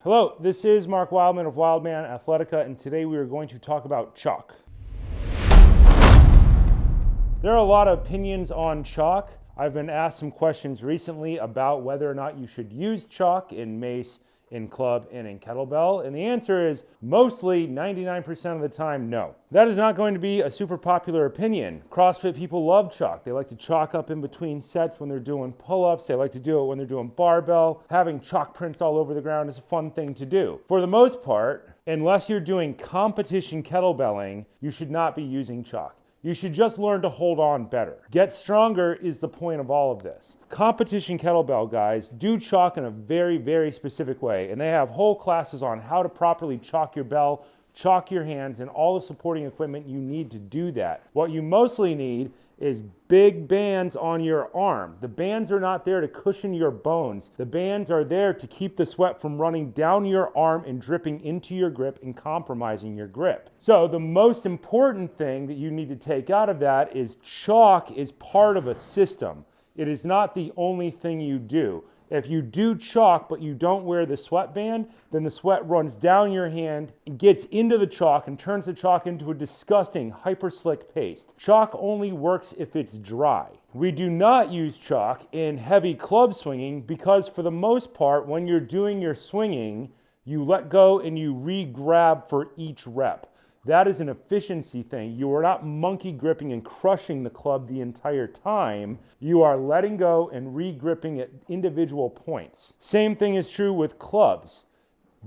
Hello, this is Mark Wildman of Wildman Athletica, and today we are going to talk about chalk. There are a lot of opinions on chalk. I've been asked some questions recently about whether or not you should use chalk in mace, in club, and in kettlebell, and the answer is mostly 99% of the time, no. That is not going to be a super popular opinion. CrossFit people love chalk. They like to chalk up in between sets when they're doing pull-ups. They like to do it when they're doing barbell. Having chalk prints all over the ground is a fun thing to do. For the most part, unless you're doing competition kettlebelling, you should not be using chalk. You should just learn to hold on better. Get stronger is the point of all of this. Competition kettlebell guys do chalk in a very, very specific way, and they have whole classes on how to properly chalk your bell, chalk your hands, and all the supporting equipment you need to do that. What you mostly need is big bands on your arm. The bands are not there to cushion your bones. The bands are there to keep the sweat from running down your arm and dripping into your grip and compromising your grip. So the most important thing that you need to take out of that is chalk is part of a system. It is not the only thing you do. If you do chalk but you don't wear the sweatband, then the sweat runs down your hand and gets into the chalk and turns the chalk into a disgusting hyper slick paste. Chalk only works if it's dry. We do not use chalk in heavy club swinging because for the most part, when you're doing your swinging, you let go and you re-grab for each rep. That is an efficiency thing. You are not monkey gripping and crushing the club the entire time. You are letting go and re-gripping at individual points. Same thing is true with clubs.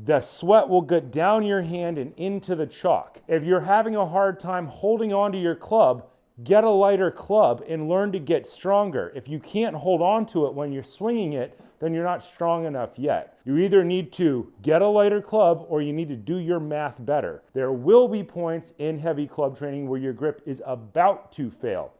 The sweat will get down your hand and into the chalk. If you're having a hard time holding onto your club, get a lighter club and learn to get stronger. If you can't hold on to it when you're swinging it, then you're not strong enough yet. You either need to get a lighter club or you need to do your math better. There will be points in heavy club training where your grip is about to fail.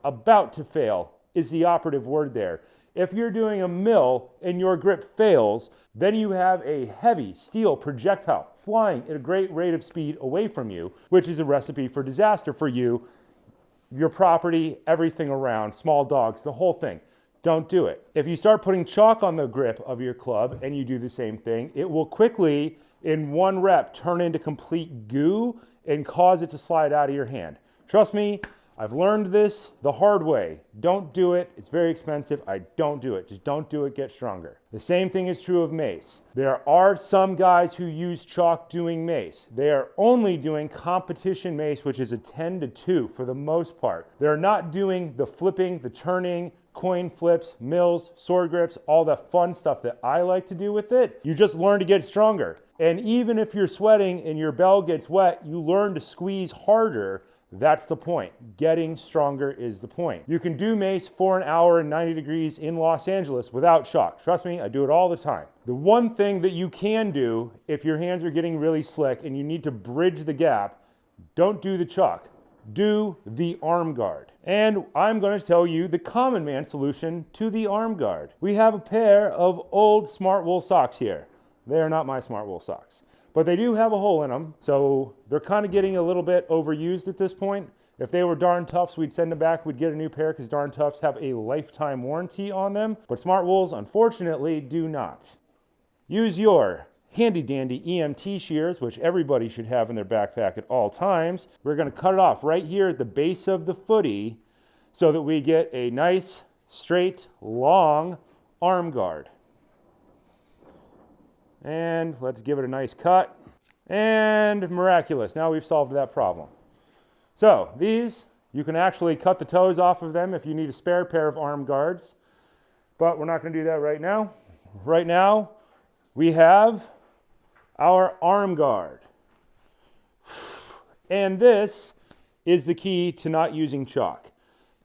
About to fail is the operative word there. If you're doing a mill and your grip fails, then you have a heavy steel projectile flying at a great rate of speed away from you, which is a recipe for disaster for you, your property, everything around, small dogs, the whole thing. Don't do it. If you start putting chalk on the grip of your club and you do the same thing, it will quickly, in one rep, turn into complete goo and cause it to slide out of your hand. Trust me, I've learned this the hard way. Don't do it. It's very expensive. I don't do it. Just don't do it. Get stronger. The same thing is true of mace. There are some guys who use chalk doing mace. They are only doing competition mace, which is a 10-2 for the most part. They're not doing the flipping, the turning, coin flips, mills, sword grips, all the fun stuff that I like to do with it. You just learn to get stronger. And even if you're sweating and your bell gets wet, you learn to squeeze harder. That's the point. Getting stronger is the point. You can do mace for an hour and 90 degrees in Los Angeles without chalk. Trust me, I do it all the time. The one thing that you can do if your hands are getting really slick and you need to bridge the gap, don't do the chalk. Do the arm guard. And I'm going to tell you the common man solution to the arm guard. We have a pair of old Smart Wool socks here. They are not my Smart Wool socks, but they do have a hole in them, so they're kind of getting a little bit overused at this point. If they were Darn Toughs, we'd send them back, we'd get a new pair because Darn Toughs have a lifetime warranty on them, but Smart Wools, unfortunately, do not. Use your handy dandy EMT shears, which everybody should have in their backpack at all times. We're going to cut it off right here at the base of the footy so that we get a nice, straight, long arm guard. And let's give it a nice cut. And miraculous, now we've solved that problem. So these, you can actually cut the toes off of them if you need a spare pair of arm guards, but we're not going to do that right now. Right now, we have our arm guard. And this is the key to not using chalk.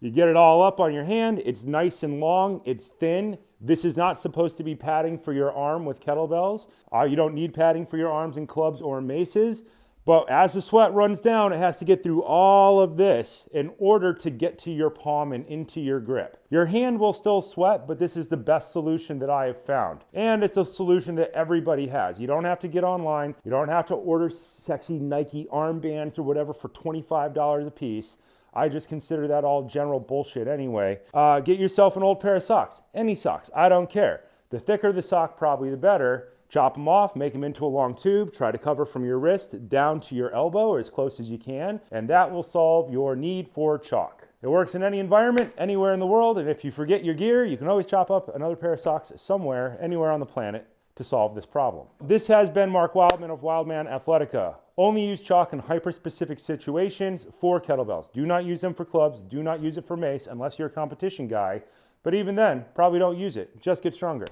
You get it all up on your hand, it's nice and long, it's thin. This is not supposed to be padding for your arm with kettlebells. You don't need padding for your arms in clubs or maces. But as the sweat runs down, it has to get through all of this in order to get to your palm and into your grip. Your hand will still sweat, but this is the best solution that I have found. And it's a solution that everybody has. You don't have to get online. You don't have to order sexy Nike armbands or whatever for $25 a piece. I just consider that all general bullshit anyway. Get yourself an old pair of socks. Any socks. I don't care. The thicker the sock, probably the better. chop them off, make them into a long tube, try to cover from your wrist down to your elbow or as close as you can, and that will solve your need for chalk. It works in any environment, anywhere in the world, and if you forget your gear, you can always chop up another pair of socks somewhere, anywhere on the planet to solve this problem. This has been Mark Wildman of Wildman Athletica. Only use chalk in hyper-specific situations for kettlebells. Do not use them for clubs, do not use it for mace unless you're a competition guy, but even then, probably don't use it. Just get stronger.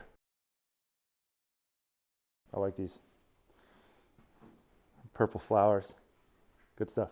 I like these. Purple flowers. Good stuff.